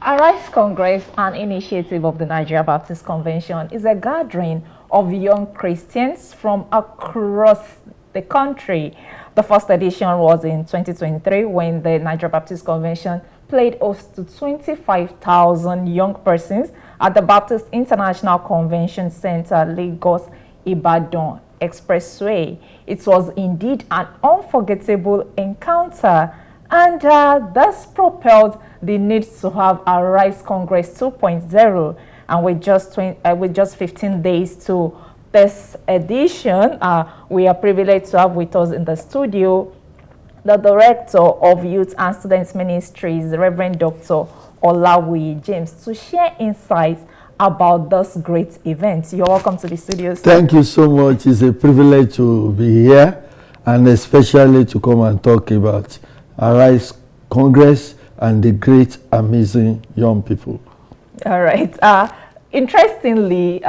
Arise Congress, an initiative of the Nigeria Baptist Convention, is a gathering of young Christians from across the country. The first edition was in 2023 when the Nigeria Baptist Convention played host to 25,000 young persons at the Baptist International Convention Center, Lagos, Ibadan Expressway. It was indeed an unforgettable encounter, and this propelled the need to have Arise Congress 2.0. And with just 15 days to this edition, we are privileged to have with us in the studio the Director of Youth and Students Ministries, Reverend Dr. Olawi James, to share insights about this great event. You're welcome to the studio, sir. Thank you so much. It's a privilege to be here, and especially to come and talk about Arise Congress and the great, amazing young people. All right. Interestingly,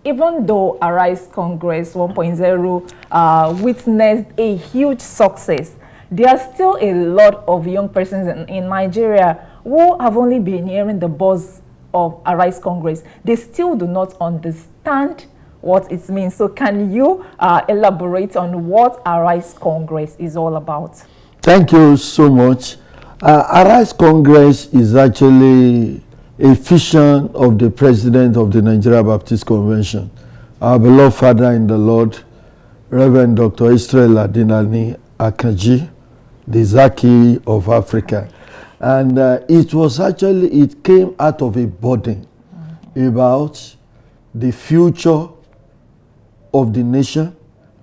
even though Arise Congress 1.0 witnessed a huge success, there are still a lot of young persons in Nigeria who have only been hearing the buzz of Arise Congress. They still do not understand what it means. So can you elaborate on what Arise Congress is all about? Thank you so much. Arise Congress is actually a vision of the President of the Nigeria Baptist Convention, our beloved Father in the Lord, Reverend Dr. Israel Adinani Akanji, the Zaki of Africa. And it came out of a burden about the future of the nation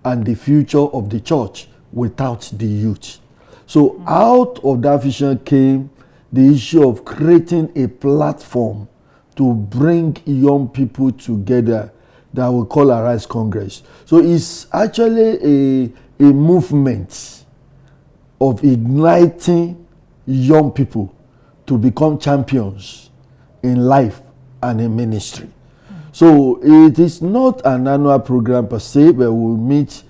and the future of the church without the youth. So out of that vision came the issue of creating a platform to bring young people together that we call Arise Congress. So it's actually a movement of igniting young people to become champions in life and in ministry. So it is not an annual program per se, but we meet,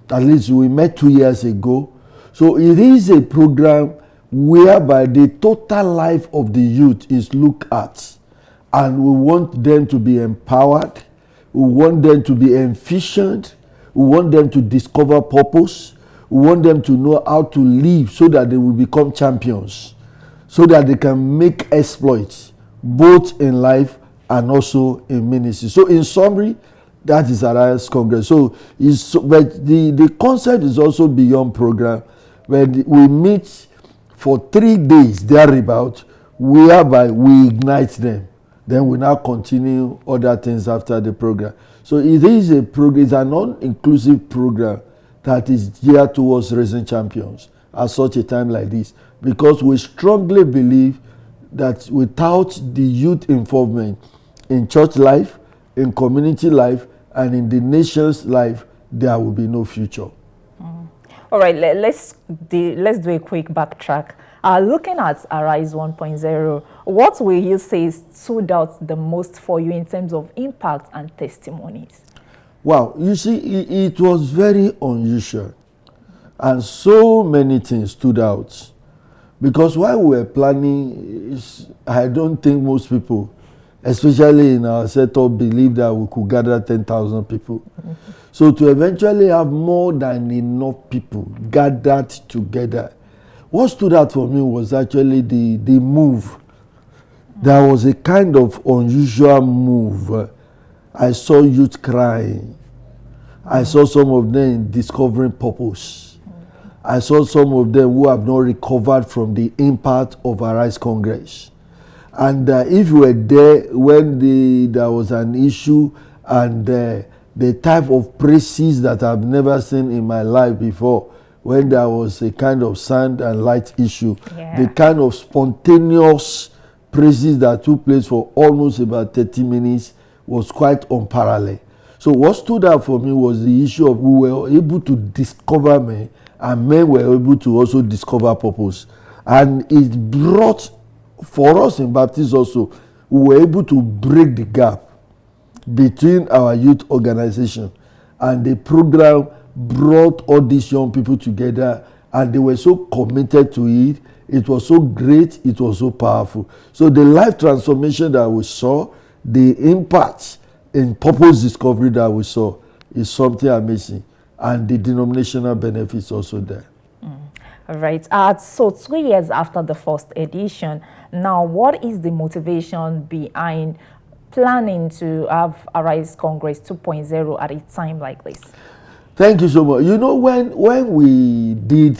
at least we met 2 years ago. So it is a program whereby the total life of the youth is looked at, and we want them to be empowered, we want them to be efficient, we want them to discover purpose, we want them to know how to live so that they will become champions, so that they can make exploits both in life and also in ministry. So in summary, that is Arise Congress. So but the concept is also beyond program, where we meet for 3 days thereabout, whereby we ignite them. Then we now continue other things after the program. So it is a program, it's a non-inclusive program that is geared towards raising champions at such a time like this, because we strongly believe that without the youth involvement in church life, in community life, and in the nation's life, there will be no future. All right, let's do a quick backtrack. Looking at Arise 1.0, what will you say stood out the most for you in terms of impact and testimonies? Wow, you see, it was very unusual, and so many things stood out. Because while we were planning, I don't think most people, especially in our setup, believed that we could gather 10,000 people. So to eventually have more than enough people gathered together, what stood out for me was actually the move. There was a kind of unusual move. I saw youth crying. I saw some of them discovering purpose. I saw some of them who have not recovered from the impact of Arise Congress. And if you were there when there was an issue, and the type of praises that I've never seen in my life before, when there was a kind of sound and light issue, the kind of spontaneous praises that took place for almost about 30 minutes was quite unparalleled. So what stood out for me was the issue of we were able to discover men, and men were able to also discover purpose. And it brought, for us in Baptist also, we were able to break the gap between our youth organization, and the program brought all these young people together, and they were so committed to it. It was so great, it was so powerful. So the life transformation that we saw, the impact in purpose discovery that we saw is something amazing. And the denominational benefits also there. All right. So 2 years after the first edition, now what is the motivation behind planning to have Arise Congress 2.0 at a time like this? Thank you so much. You know, when we did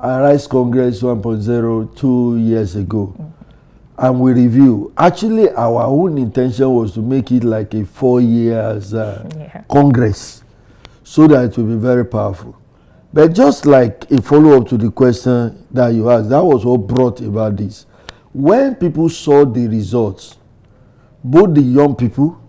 Arise Congress 1.0 2 years ago, and we review, actually our own intention was to make it like a 4 years Congress, so that it will be very powerful. But just like a follow-up to the question that you asked, that was what brought about this. When people saw the results, both the young people,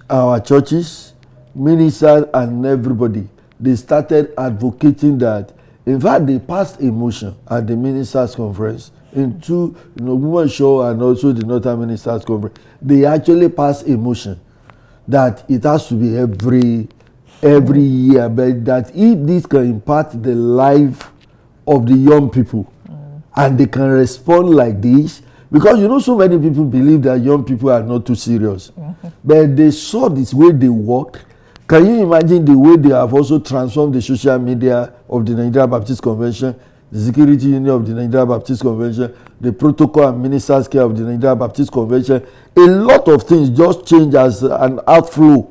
our churches, ministers, and everybody, they started advocating that. In fact, they passed a motion at the ministers' conference into Women's Show and also the Northern Ministers' Conference. They actually passed a motion that it has to be every year, but that if this can impact the life of the young people and they can respond like this, because so many people believe that young people are not too serious, but they saw this way they work. Can you imagine the way they have also transformed the social media of the Nigeria Baptist Convention, the security unit of the Nigeria Baptist Convention, the protocol and ministers' care of the Nigeria Baptist Convention? A lot of things just change as an outflow,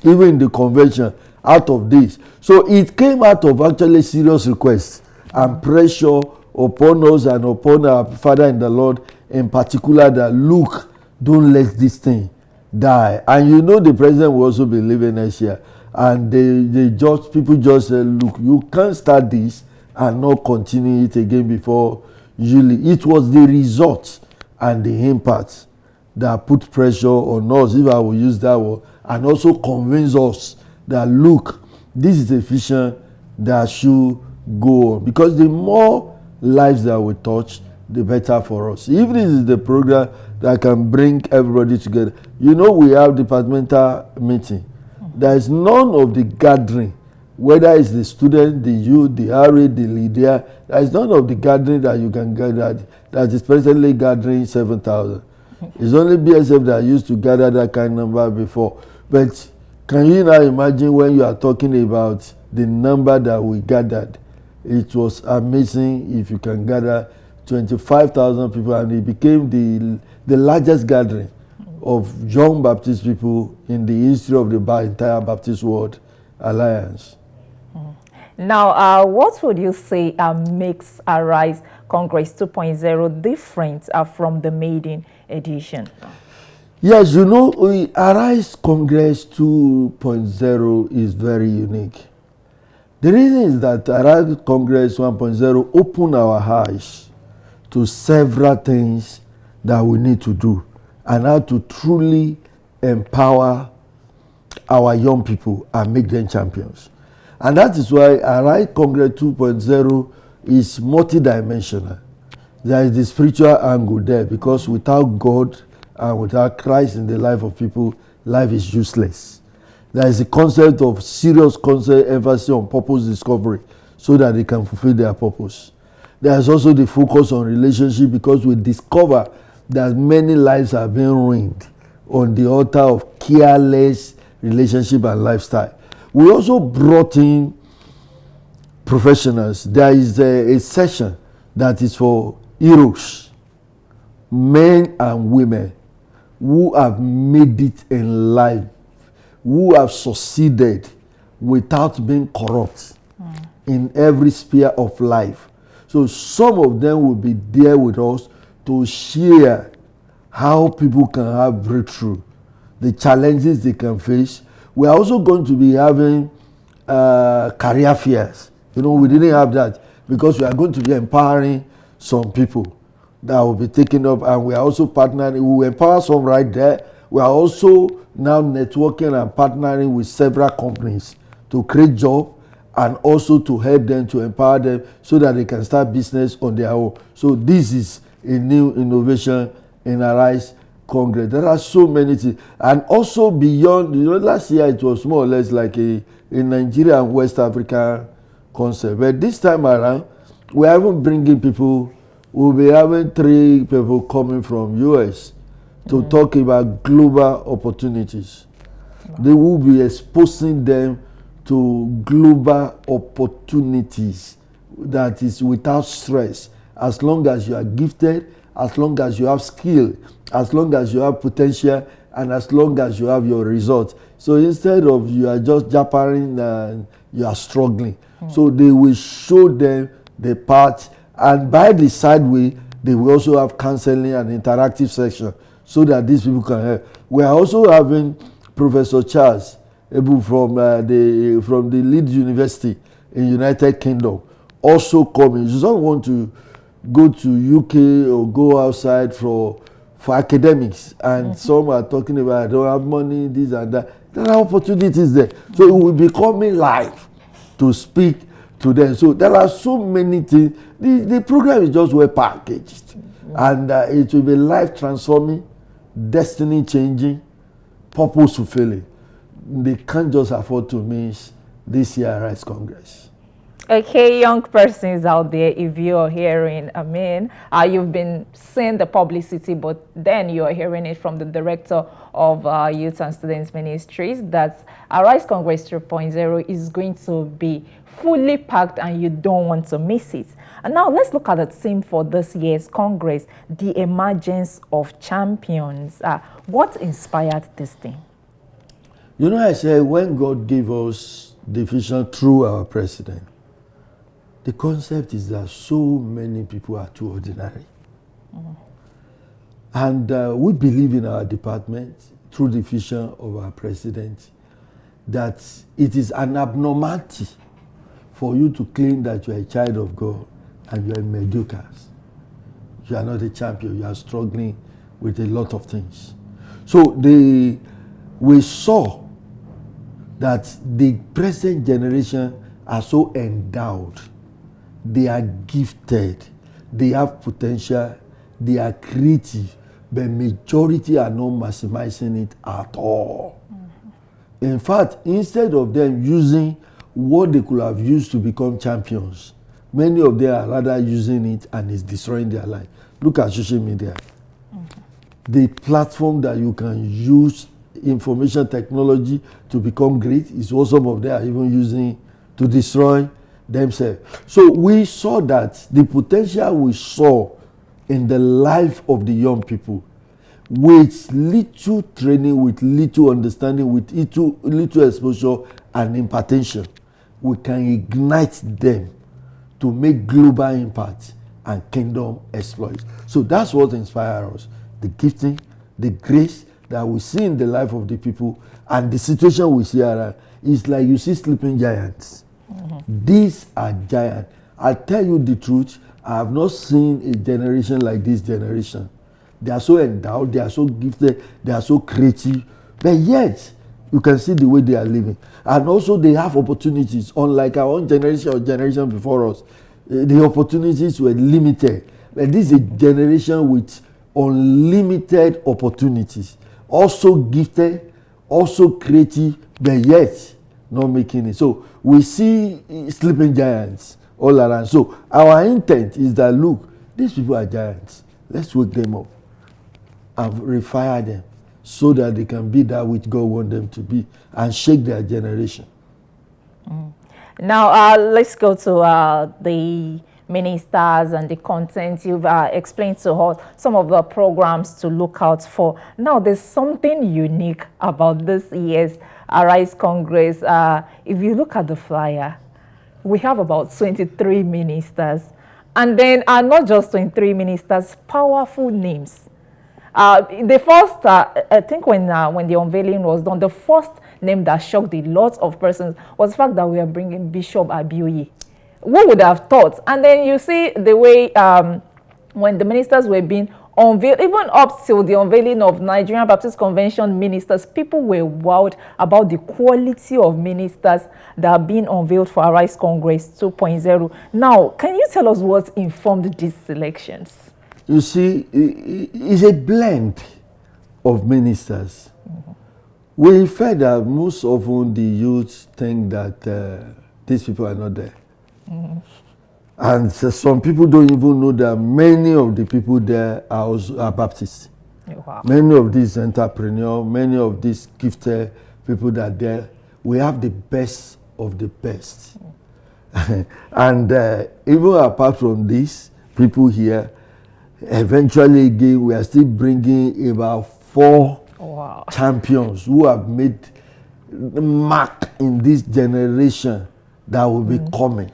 even in the convention, out of this. So it came out of actually serious requests and pressure upon us and upon our Father in the Lord in particular, that look, don't let this thing die. And the president will also be leaving next year, and people just said, look, you can't start this and not continue it again before usually. It was the results and the impact that put pressure on us, if I will use that word, and also convince us that look, this is a vision that should go on, because the more lives that we touch, the better for us. If this is the program that can bring everybody together, we have departmental meeting. There is none of the gathering, whether it's the student, the youth, the RA, the leader, there is none of the gathering that you can gather that is presently gathering 7,000. It's only BSF that used to gather that kind of number before. But can you now imagine when you are talking about the number that we gathered? It was amazing. If you can gather 25,000 people, and it became the largest gathering of young Baptist people in the history of the entire Baptist World Alliance. Now, what would you say makes Arise Congress 2.0 different from the maiden edition? Yes, Arise Congress 2.0 is very unique. The reason is that Arise Congress 1.0 opened our eyes to several things that we need to do and how to truly empower our young people and make them champions. And that is why Arise Congress 2.0 is multidimensional. There is the spiritual angle there, because without God and without Christ in the life of people, life is useless. There is a concept of serious emphasis on purpose discovery so that they can fulfill their purpose. There is also the focus on relationship, because we discover that many lives have been ruined on the altar of careless relationship and lifestyle. We also brought in professionals. There is a session that is for heroes, men and women who have made it in life, who have succeeded without being corrupt in every sphere of life. So some of them will be there with us to share how people can have breakthrough, the challenges they can face. We are also going to be having career fairs. We didn't have that because we are going to be empowering some people that will be taken up, and we are also partnering. We will empower some right there. We are also now networking and partnering with several companies to create jobs and also to help them, to empower them so that they can start business on their own. So this is a new innovation in Arise Congress. There are so many things. And also beyond, last year it was more or less like a Nigeria and West Africa concept. But this time around, we are even bringing people. We'll be having 3 people coming from US to talk about global opportunities. They will be exposing them to global opportunities that is without stress. As long as you are gifted, as long as you have skill, as long as you have potential, and as long as you have your results. So instead of you are just jabbering and you are struggling. So they will show them the path, and by the side way, they will also have counseling and interactive section so that these people can help. We are also having Professor Charles Ebu from the Leeds University in United Kingdom also coming. You don't want to go to UK or go outside for academics, and some are talking about I don't have money, this and that. There are opportunities there. So it will be coming live to speak to them. So there are so many things. The program is just well packaged, and it will be life transforming, destiny changing, purpose fulfilling. They can't just afford to miss this year Arise Congress. Okay, young persons out there, if you're hearing, you've been seeing the publicity, but then you're hearing it from the director of Youth and Students Ministries that Arise Congress 3.0 is going to be fully packed and you don't want to miss it. And now let's look at the theme for this year's Congress, the emergence of champions. What inspired this thing? You know, I said when God gave us the vision through our president, the concept is that so many people are too ordinary. And we believe in our department, through the vision of our president, that it is an abnormality for you to claim that you are a child of God and you are mediocre. You are not a champion, you are struggling with a lot of things. So we saw that the present generation are so endowed. They are gifted, they have potential, they are creative, but majority are not maximizing it at all. In fact, instead of them using what they could have used to become champions, many of them are rather using it and it's destroying their life. Look at social media. The platform that you can use information technology to become great is what some of them are even using to destroy themselves. So we saw that the potential we saw in the life of the young people, with little training, with little understanding, with little exposure and impartation, we can ignite them to make global impact and kingdom exploits. So that's what inspires us. The gifting, the grace that we see in the life of the people, and the situation we see around. It's like you see sleeping giants. These are giants. I tell you the truth, I have not seen a generation like this generation. They are so endowed, they are so gifted, they are so creative, but yet you can see the way they are living. And also they have opportunities, unlike our own generation or generation before us. The opportunities were limited. But this is a generation with unlimited opportunities. Also gifted, also creative, but yet not making it. So we see sleeping giants all around. So our intent is that, look, these people are giants. Let's wake them up and refire them so that they can be that which God wants them to be and shake their generation. Now, let's go to the ministers and the content. You've explained to us some of the programs to look out for. Now, there's something unique about this year's Arise Congress. If you look at the flyer, we have about 23 ministers. And then not just 23 ministers, powerful names. The first, I think when the unveiling was done, the first name that shocked a lot of persons was the fact that we are bringing Bishop Abioye. Who would have thought? And then you see the way when the ministers were being unveiled, even up till the unveiling of Nigerian Baptist Convention ministers, people were wowed about the quality of ministers that are being unveiled for Arise Congress 2.0. Now, can you tell us what informed these selections? You see, it's a blend of ministers. We felt that most often the youth think that these people are not there. And so some people don't even know that many of the people there are Baptists. Wow. Many of these entrepreneurs, many of these gifted people that are there, we have the best of the best. And even apart from this, people here, eventually again, we are still bringing about 4 champions who have made mark in this generation that will be coming.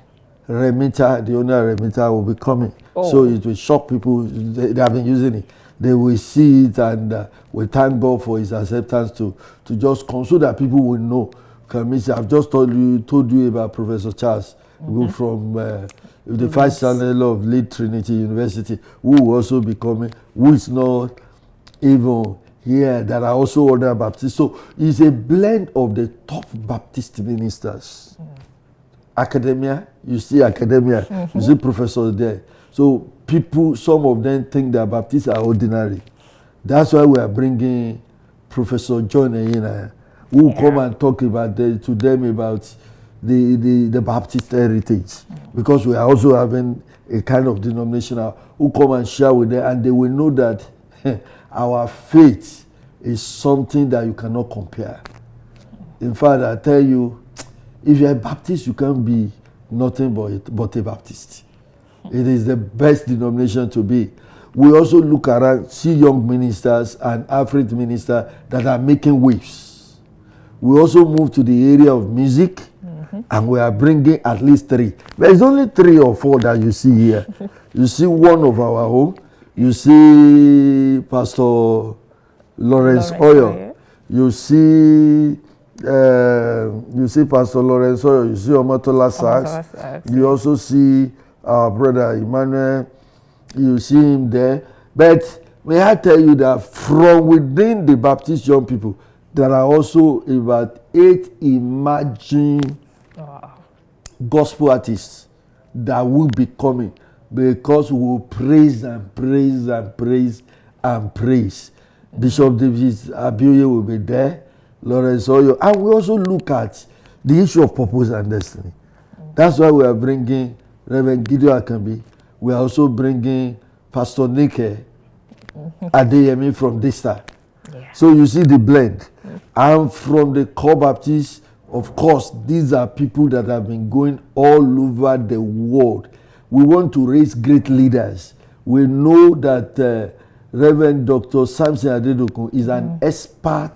Remita, the owner of Remita will be coming. So it will shock people. They have been using it. They will see it, and we thank God for his acceptance to just come so that people will know. I've just told you about Professor Charles, who from the Vice Chancellor of Leeds Trinity University, who will also be coming, who is not even here, that are also other Baptists. So it's a blend of the top Baptist ministers. Academia, you see academia, you see professors there. So people, some of them think that Baptists are ordinary. That's why we are bringing Professor John Eyina, who will come and talk about to them about the Baptist heritage. Because we are also having a kind of denomination who come and share with them, and they will know that our faith is something that you cannot compare. In fact, I tell you, if you're a Baptist, you can't be nothing but a Baptist. It is the best denomination to be. We also look around, see young ministers and African ministers that are making waves. We also move to the area of music, and we are bringing at least 3. There's only 3 or 4 that you see here. You see one of our own. You see Pastor Lawrence Oyo. You see Pastor Lawrence Oyo. You see Omotola Sachs. You also see our brother Emmanuel. You see him there. But may I tell you that from within the Baptist young people, there are also about 8 emerging gospel artists that will be coming, because we will praise and praise and praise and praise. Bishop David Abioye will be there, Lawrence Oyo, and we also look at the issue of purpose and destiny. That's why we are bringing Reverend Gideon Akambi. We are also bringing Pastor Nike Adeyemi from Dista. So you see the blend. And from the core Baptists, of course, these are people that have been going all over the world. We want to raise great leaders. We know that Reverend Dr. Samson Adedokun is an expert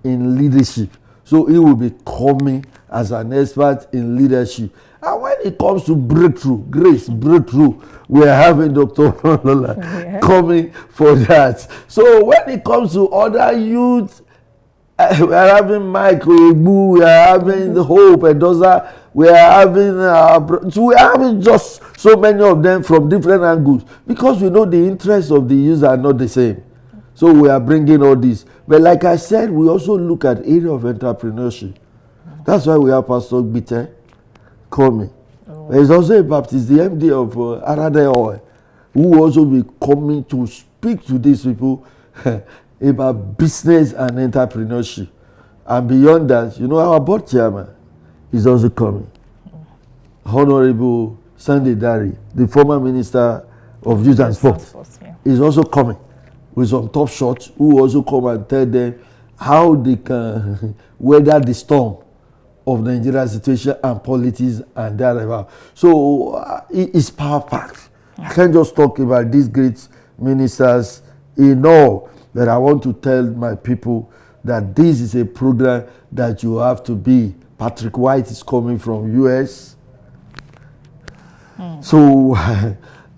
in leadership. So he will be coming as an expert in leadership. And when it comes to breakthrough, grace, breakthrough, we are having Dr. Lola coming for that. So when it comes to other youth, we are having Michael Egbu, we are having the Hope Edoza, we are having just so many of them from different angles, because we know the interests of the youth are not the same. So we are bringing all this. But like I said, we also look at area of entrepreneurship. That's why we have Pastor Gbite coming. There is also a Baptist, the MD of Arade Oil, who will also be coming to speak to these people about business and entrepreneurship. And beyond that, you know, our board chairman is also coming. Honorable Sunday Dari, the former Minister of Youth and Sport, is also coming with some top shots who also come and tell them how they can weather the storm of Nigeria's situation and politics and thereabout. So it's power packed. I can't just talk about these great ministers in all, but I want to tell my people that this is a program that you have to be. Patrick White is coming from US. So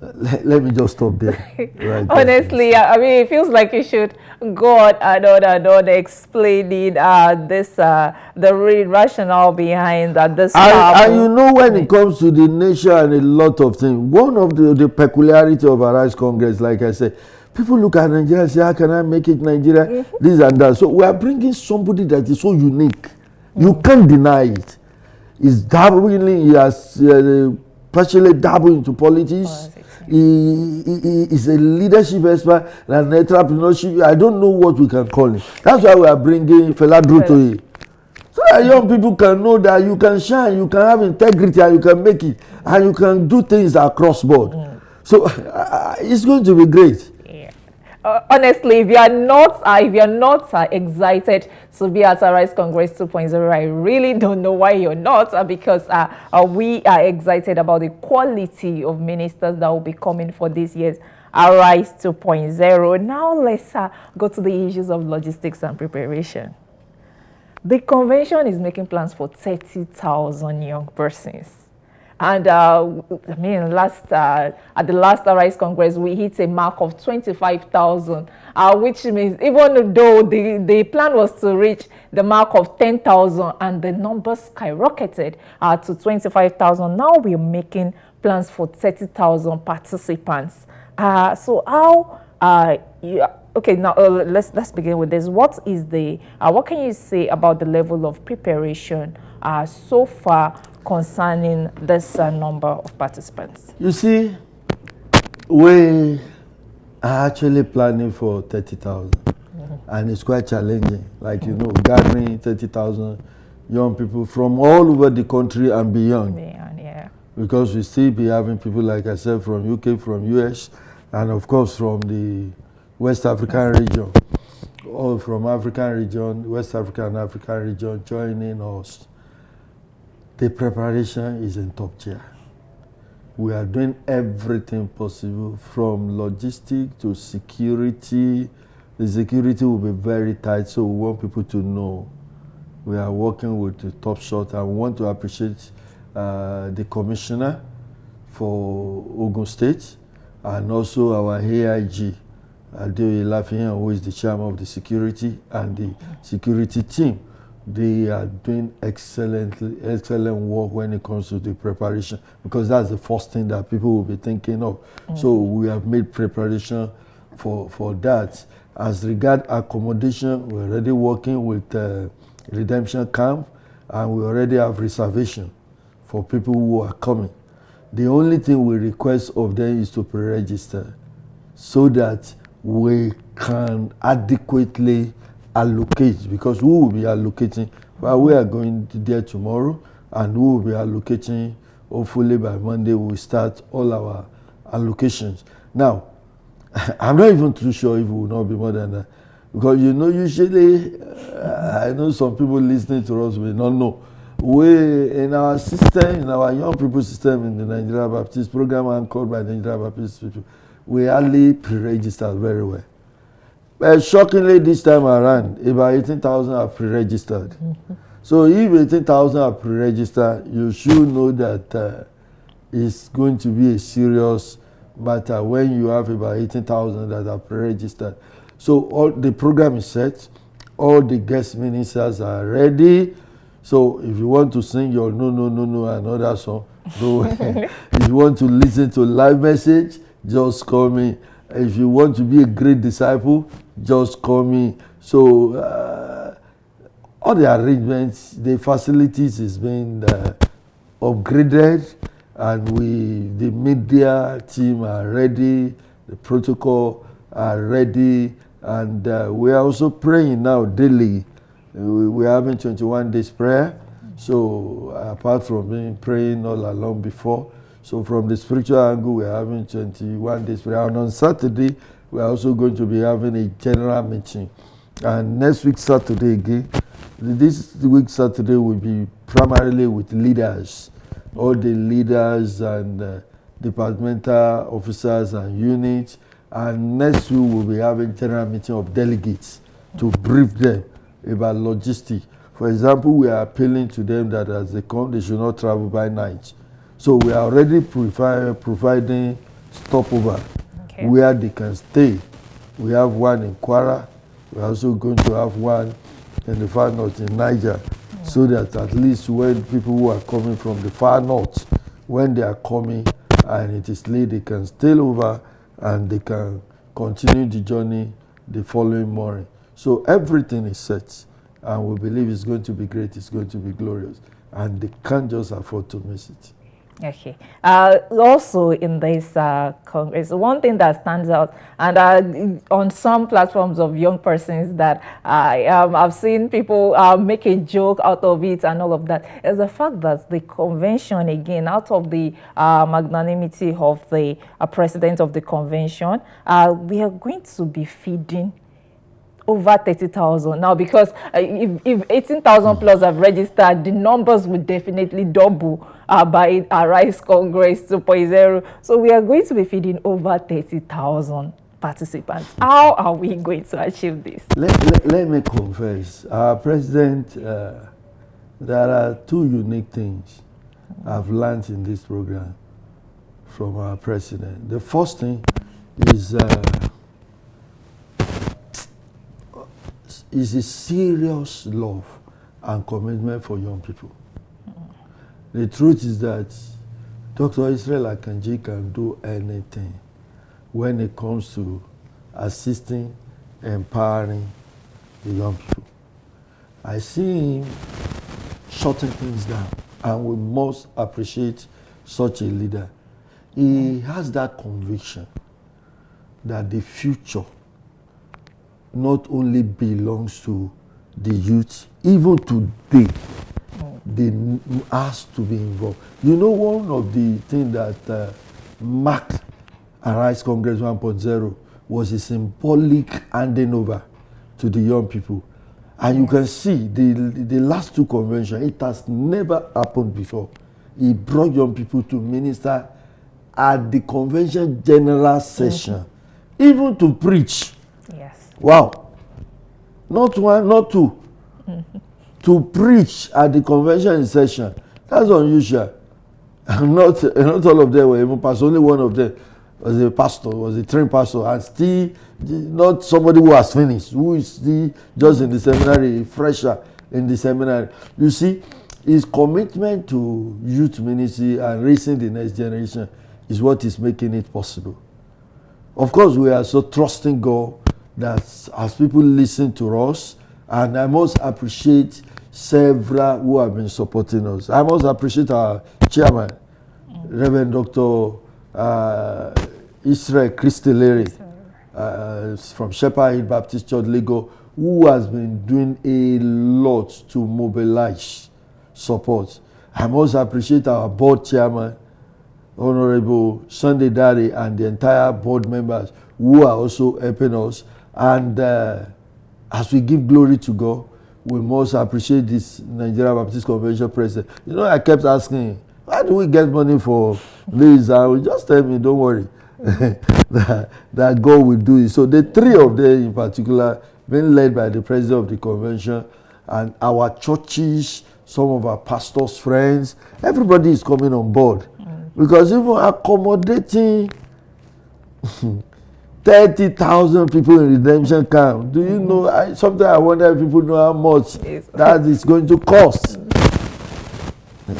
let me just stop there. Right. Honestly, I mean, it feels like you should go on and on explaining the rationale behind this. And you know, when it comes to the nation and a lot of things, one of the peculiarity of Arise Congress, like I said, people look at Nigeria and say, how can I make it Nigeria? This and that. So we are bringing somebody that is so unique. You can't deny it. He's dabbling, he has partially dabbled into politics. He is a leadership expert and entrepreneurship. I don't know what we can call him. That's why we are bringing Fela Durotoye So that young people can know that you can shine, you can have integrity, and you can make it, and you can do things across board. So it's going to be great. Yeah. Honestly, if you're not excited to be at Arise Congress 2.0, I really don't know why you're not, because we are excited about the quality of ministers that will be coming for this year's Arise 2.0. Now let's go to the issues of logistics and preparation. The convention is making plans for 30,000 young persons. And I mean, at the last Arise Congress, we hit a mark of 25,000, which means even though the plan was to reach the mark of 10,000 and the numbers skyrocketed to 25,000, now we're making plans for 30,000 participants. So how, okay, now let's begin with this. What can you say about the level of preparation so far concerning this number of participants? You see, we are actually planning for 30,000, and it's quite challenging. Like, you know, gathering 30,000 young people from all over the country and beyond. Yeah. Because we still be having people, like I said, from UK, from US, and of course from the West African region, all from African region, West African and African region joining us. The preparation is in top tier. We are doing everything possible, from logistics to security. The security will be very tight, so we want people to know we are working with the top shot, and we want to appreciate the commissioner for Ogun State, and also our AIG, Adeoye Lafihan, who is the chairman of the security, and the security team. They are doing excellent work when it comes to the preparation, because that's the first thing that people will be thinking of. So we have made preparation for that. As regard accommodation, we're already working with Redemption Camp, and we already have reservation for people who are coming. The only thing we request of them is to pre-register, so that we can adequately allocate, because we will be allocating. Well, we are going there tomorrow, and we will be allocating. Hopefully by Monday we will start all our allocations. Now, I'm not even too sure if it will not be more than that, because, you know, usually I know some people listening to us will not know. We, in our system, in our young people system in the Nigeria Baptist program anchored by the Nigeria Baptist people, we hardly pre-register very well. But shockingly, this time around, about 18,000 are pre-registered. So if 18,000 are pre-registered, you should know that it's going to be a serious matter when you have about 18,000 that are pre-registered. So all the program is set, all the guest ministers are ready. So if you want to sing your no, and other song, go ahead. If you want to listen to live message, just call me. If you want to be a great disciple, just call me. So all the arrangements, the facilities is being upgraded, and the media team are ready, the protocol are ready, and we are also praying now daily. We are having 21 days prayer. So apart from being praying all along before, so from the spiritual angle, we are having 21 days prayer. And on Saturday, we are also going to be having a general meeting. And next week, Saturday again, this week, Saturday, will be primarily with leaders, all the leaders and departmental officers and units. And next week, we'll be having general meeting of delegates to brief them about logistics. For example, we are appealing to them that as they come, they should not travel by night. So we are already providing stopover where they can stay. We have one in Kwara. We're also going to have one in the far north in Niger, so that at least when people who are coming from the far north, when they are coming and it is late, they can stay over and they can continue the journey the following morning. So everything is set, and we believe it's going to be great, it's going to be glorious, and they can't just afford to miss it. Okay. Also, in this Congress, one thing that stands out, and on some platforms of young persons that I've seen people make a joke out of it and all of that, is the fact that the convention, again, out of the magnanimity of the president of the convention, we are going to be feeding over 30,000 now, because if 18,000 plus have registered, the numbers will definitely double by Arise Congress 2.0. So we are going to be feeding over 30,000 participants. How are we going to achieve this? Let me confess, our president, there are two unique things I've learned in this program from our president. The first thing is a serious love and commitment for young people. The truth is that Dr. Israel Akanji can do anything when it comes to assisting, empowering the young people. I see him shutting things down, and we must appreciate such a leader. He has that conviction that the future not only belongs to the youth, even today, they has to be involved. You know, one of the things that marked Arise Congress 1.0 was a symbolic handing over to the young people. And you can see the last two conventions, it has never happened before. He brought young people to minister at the convention general session, even to preach. Yes. Wow. Not one, not two. To preach at the convention session. That's unusual. Not all of them were even pastors. Only one of them was a pastor, was a trained pastor, and still not somebody who has finished, who is still just in the seminary, fresher in the seminary. You see, his commitment to youth ministry and raising the next generation is what is making it possible. Of course, we are so trusting God that as people listen to us, and I must appreciate several who have been supporting us. I must appreciate our chairman, Reverend Dr. Israel Christeleri from Shepherd Hill Baptist Church, Lagos, who has been doing a lot to mobilize support. I must appreciate our board chairman, Honorable Sunday Dari, and the entire board members who are also helping us. And as we give glory to God, we must appreciate this Nigeria Baptist Convention president. You know, I kept asking, why do we get money for this? And we just tell me, don't worry, that God will do it. So the three of them in particular, being led by the president of the convention, and our churches, some of our pastors' friends, everybody is coming on board. Because even accommodating 30,000 people in redemption camp, do you know, sometimes I wonder if people know how much that is going to cost.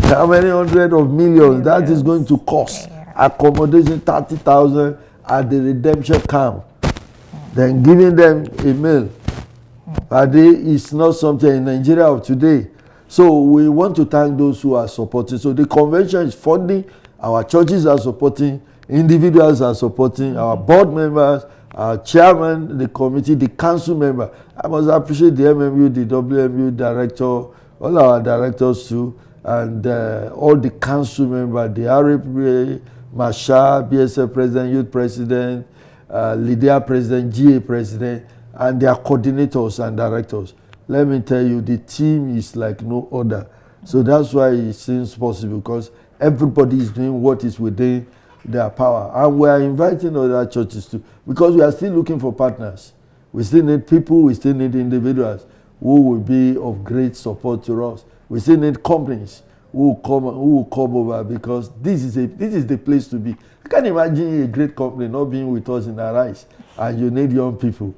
How many hundreds of millions that is going to cost. Accommodating 30,000 at the redemption camp. Then giving them a meal per day is not something in Nigeria of today. So we want to thank those who are supporting. So the convention is funding, our churches are supporting, individuals are supporting, our board members, our chairman, the committee, the council member. I must appreciate the MMU, the WMU director, all our directors too, and all the council members, the RAPA, Masha, BSF president, youth president, Lydia president, GA president, and their coordinators and directors. Let me tell you, the team is like no other. So that's why it seems possible, because everybody is doing what is within their power. And we are inviting other churches too, because we are still looking for partners. We still need people, we still need individuals who will be of great support to us. We still need companies who will come over, because this is the place to be. I can imagine a great company not being with us in Arise, and you need young people.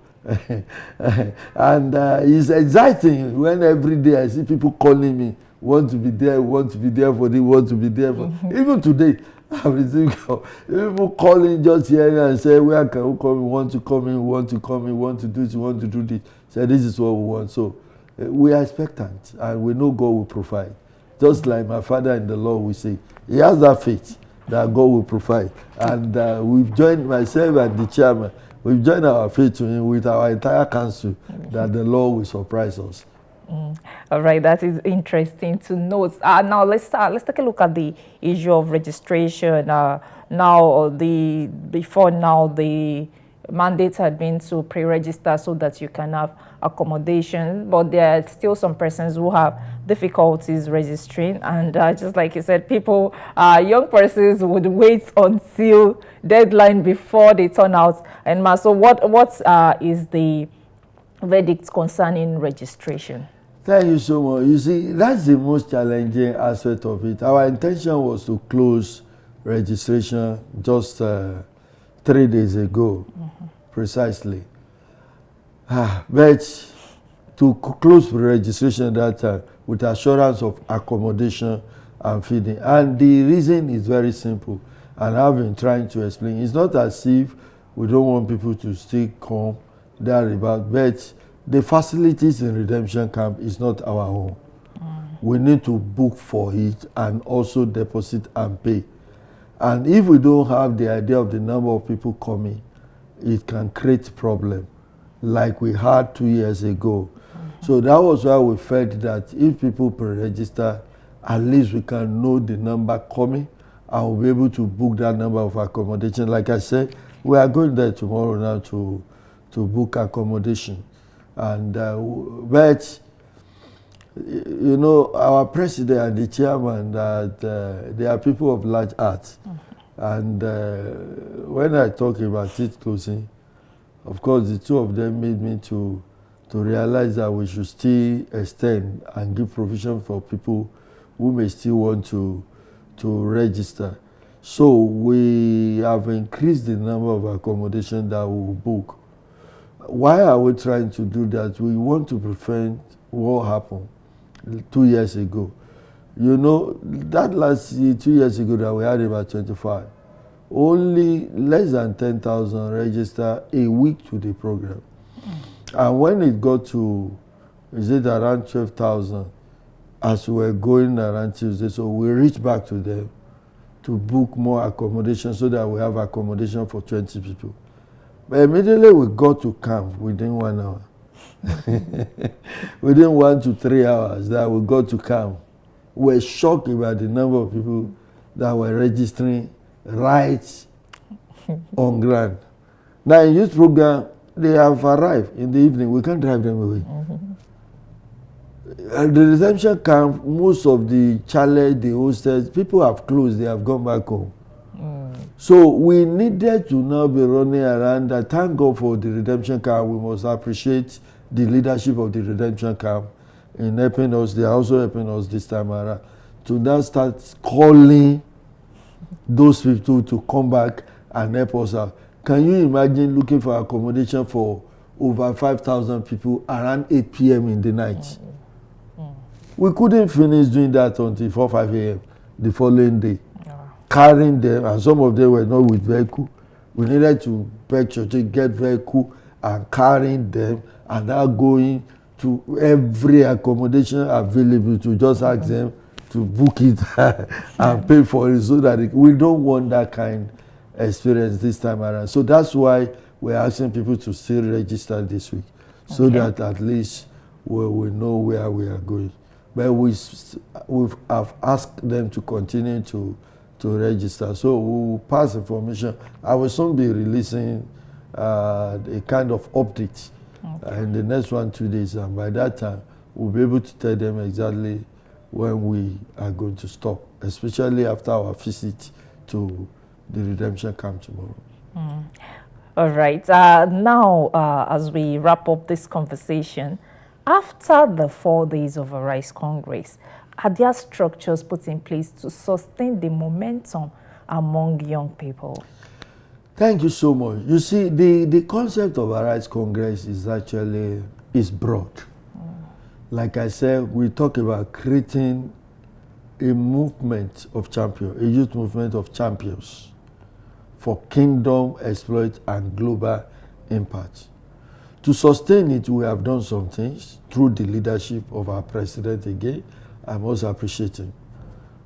And it's exciting when every day I see people calling me, want to be there for this, want to be there for. Even today, I've received people calling just here and say, where can we come? We want to come in, we want to come in, we want to do this, we want to do this. Say, this is what we want. So we are expectant, and we know God will provide. Just like my father in the Lord will say, he has that faith that God will provide. And we've joined, myself and the chairman, we've joined our faith to him with our entire council that the Lord will surprise us. All right, that is interesting to note. Now let's take a look at the issue of registration. Before now the mandate had been to pre-register so that you can have accommodation, but there are still some persons who have difficulties registering, and just like you said, people, young persons would wait until deadline before they turn out. And so what is the verdict concerning registration? Thank you so much. You see, that's the most challenging aspect of it. Our intention was to close registration just 3 days ago, precisely. But to close registration that time with assurance of accommodation and feeding. And the reason is very simple, and I've been trying to explain. It's not as if we don't want people to still come thereabout, but the facilities in redemption camp is not our own. We need to book for it and also deposit and pay. And if we don't have the idea of the number of people coming, it can create problem like we had 2 years ago. So that was why we felt that if people pre-register, at least we can know the number coming and we'll be able to book that number of accommodation. Like I said, we are going there tomorrow now to book accommodation. And but you know, our president and the chairman, that they are people of large heart. And when I talk about it closing, of course, the two of them made me to realize that we should still extend and give provision for people who may still want to register. So we have increased the number of accommodation that we will book. Why are we trying to do that? We want to prevent what happened 2 years ago. You know, that last year, 2 years ago, that we had about 25. Only less than 10,000 registered a week to the program. And when it got to, is it around 12,000, as we were going around Tuesday, so we reached back to them to book more accommodation so that we have accommodation for 20 people. But immediately we got to camp within 1 hour. Within 1 to 3 hours that we got to camp, we were shocked about the number of people that were registering right on ground. Now in youth program, they have arrived in the evening. We can't drive them away. At the redemption camp, most of the chalets, the hostels, people have closed. They have gone back home. So we needed to now be running around. I thank God for the redemption camp. We must appreciate the leadership of the redemption camp in helping us. They are also helping us this time around to now start calling those people to come back and help us out. Can you imagine looking for accommodation for over 5,000 people around 8 p.m. in the night? We couldn't finish doing that until 4, 5 a.m. the following day. Carrying them, and some of them were not with vehicle. We needed to beg church to get vehicle and carrying them and now going to every accommodation available to just ask them to book it and pay for it, so that we don't want that kind of experience this time around. So that's why we're asking people to still register this week, so that at least we know where we are going. But we have asked them to continue to register. So we will pass information. I will soon be releasing a kind of update in the next 1-2 days, and by that time we'll be able to tell them exactly when we are going to stop, especially after our visit to the redemption camp tomorrow. All right. Now, as we wrap up this conversation, after the 4 days of Arise Congress, are there structures put in place to sustain the momentum among young people? Thank you so much. You see, the concept of Arise Congress is actually broad. Like I said, we talk about creating a movement of champions, a youth movement of champions for kingdom, exploit, and global impact. To sustain it, we have done some things through the leadership of our president again. I must appreciate him.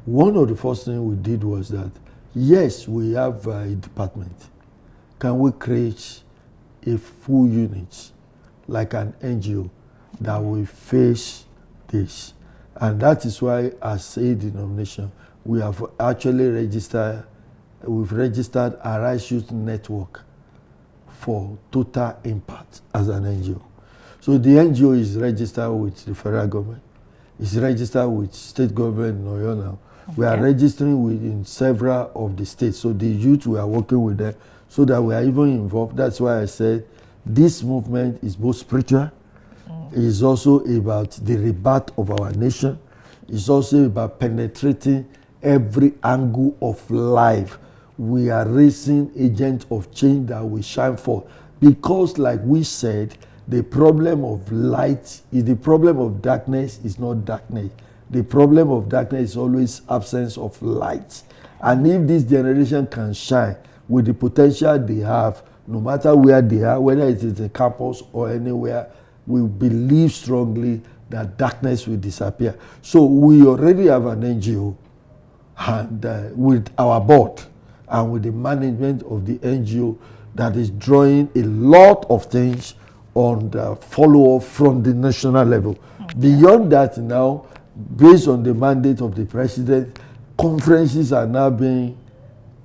One of the first things we did was that, yes, we have a department. Can we create a full unit, like an NGO, that will face this? And that is why, as a denomination, we have actually registered, we've registered Arise Youth Network for Total Impact as an NGO. So the NGO is registered with the federal government. It's registered with state government in Oyo now. We are registering within several of the states. So the youth, we are working with them so that we are even involved. That's why I said this movement is both spiritual. It is also about the rebirth of our nation. It's also about penetrating every angle of life. We are raising agents of change that will shine forth. Because like we said, the problem of light is the problem of darkness is not darkness. The problem of darkness is always absence of light. And if this generation can shine with the potential they have, no matter where they are, whether it is a campus or anywhere, we believe strongly that darkness will disappear. So we already have an NGO, and with our board and with the management of the NGO that is drawing a lot of things on the follow-up from the national level. Beyond that now, based on the mandate of the president, conferences are now being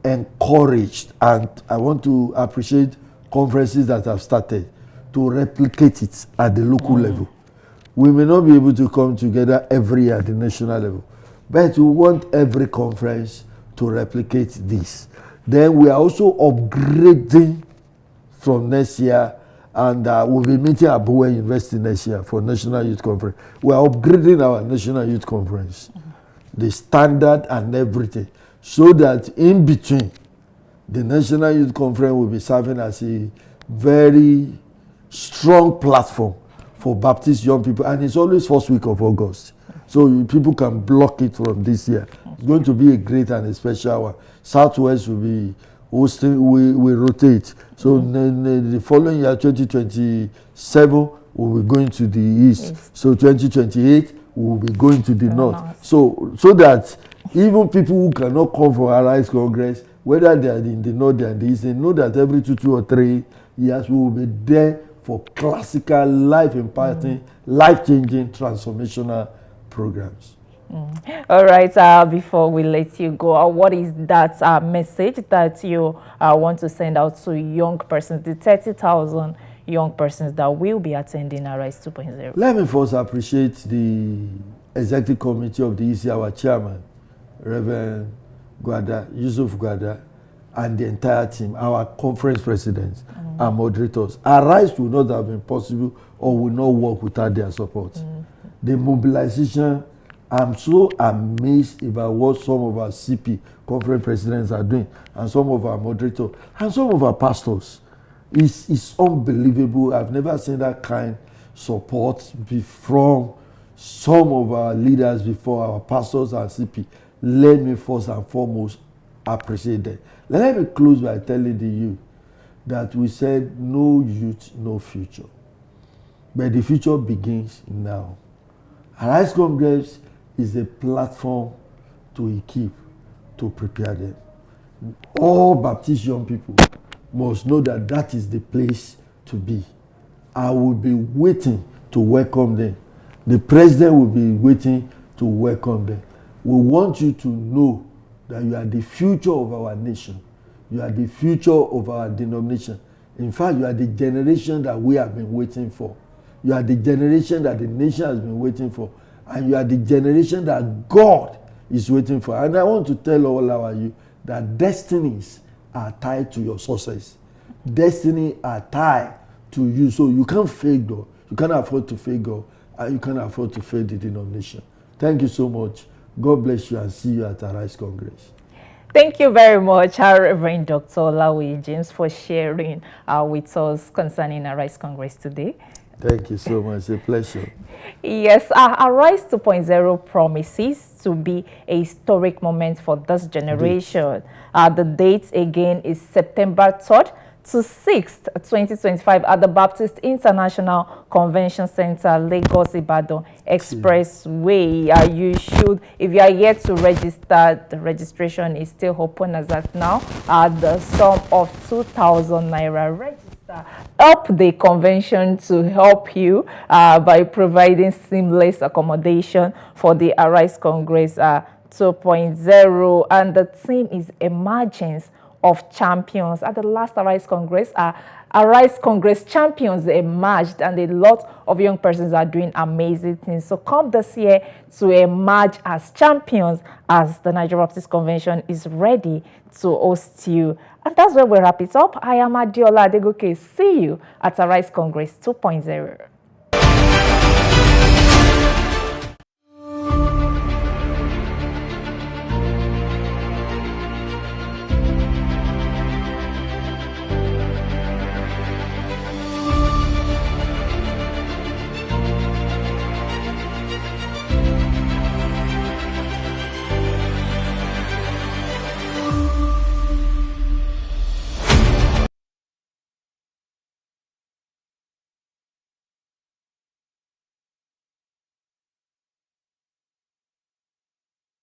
encouraged, and I want to appreciate conferences that have started to replicate it at the local level. We may not be able to come together every year at the national level, but we want every conference to replicate this. Then we are also upgrading from next year, and we'll be meeting at Bowen University next year for National Youth Conference. We are upgrading our National Youth Conference, the standard and everything, so that in between, the National Youth Conference will be serving as a very strong platform for Baptist young people, and it's always first week of August. So people can block it from this year. It's going to be a great and a special one. Southwest will be hosting, we rotate. So the following year, 2027, we'll be going to the east. So 2028, we'll be going to the north. So that even people who cannot come for Arise Congress, whether they are in the north or the east, they know that every 2 or 3 years we will be there for classical, life-imparting, life-changing, transformational programs. All right, before we let you go, what is that message that you want to send out to young persons, the 30,000 young persons that will be attending Arise 2.0? Let me first appreciate the executive committee of the EC, our chairman, Reverend Gwada, Yusuf Gwada, and the entire team, our conference presidents and moderators. Arise would not have been possible or would not work without their support. The mobilization, I'm so amazed about what some of our CP, conference presidents, are doing, and some of our moderators, and some of our pastors. It's unbelievable. I've never seen that kind of support from some of our leaders before, our pastors and CP. Let me first and foremost appreciate them. Let me close by telling the youth that we said no youth, no future. But the future begins now. Arise Congress is a platform to equip, to prepare them. All Baptist young people must know that that is the place to be. I will be waiting to welcome them. The president will be waiting to welcome them. We want you to know that you are the future of our nation. You are the future of our denomination. In fact, you are the generation that we have been waiting for. You are the generation that the nation has been waiting for. And you are the generation that God is waiting for. And I want to tell all our youth that destinies are tied to your success. Destiny are tied to you. So you can't fail God. You can't afford to fail God. And you can't afford to fail the denomination. Thank you so much. God bless you, and see you at Arise Congress. Thank you very much, Reverend Dr. Olaoye James, for sharing with us concerning Arise Congress today. Thank you so much. It's a pleasure. Yes, Arise 2.0 promises to be a historic moment for this generation. The date again is September 3rd to 6th, 2025 at the Baptist International Convention Center, Lagos Ibadan Expressway. You should, if you are yet to register, the registration is still open as at now at the sum of 2,000 naira. Register. Help the convention to help you by providing seamless accommodation for the Arise Congress 2.0, and the theme is Emergence of Champions. At the last Arise Congress, Arise Congress champions emerged, and a lot of young persons are doing amazing things. So come this year to emerge as champions, as the Nigeria Baptist Convention is ready to host you. And that's where we wrap it up. I am Adiola Adegoke. See you at Arise Congress 2.0.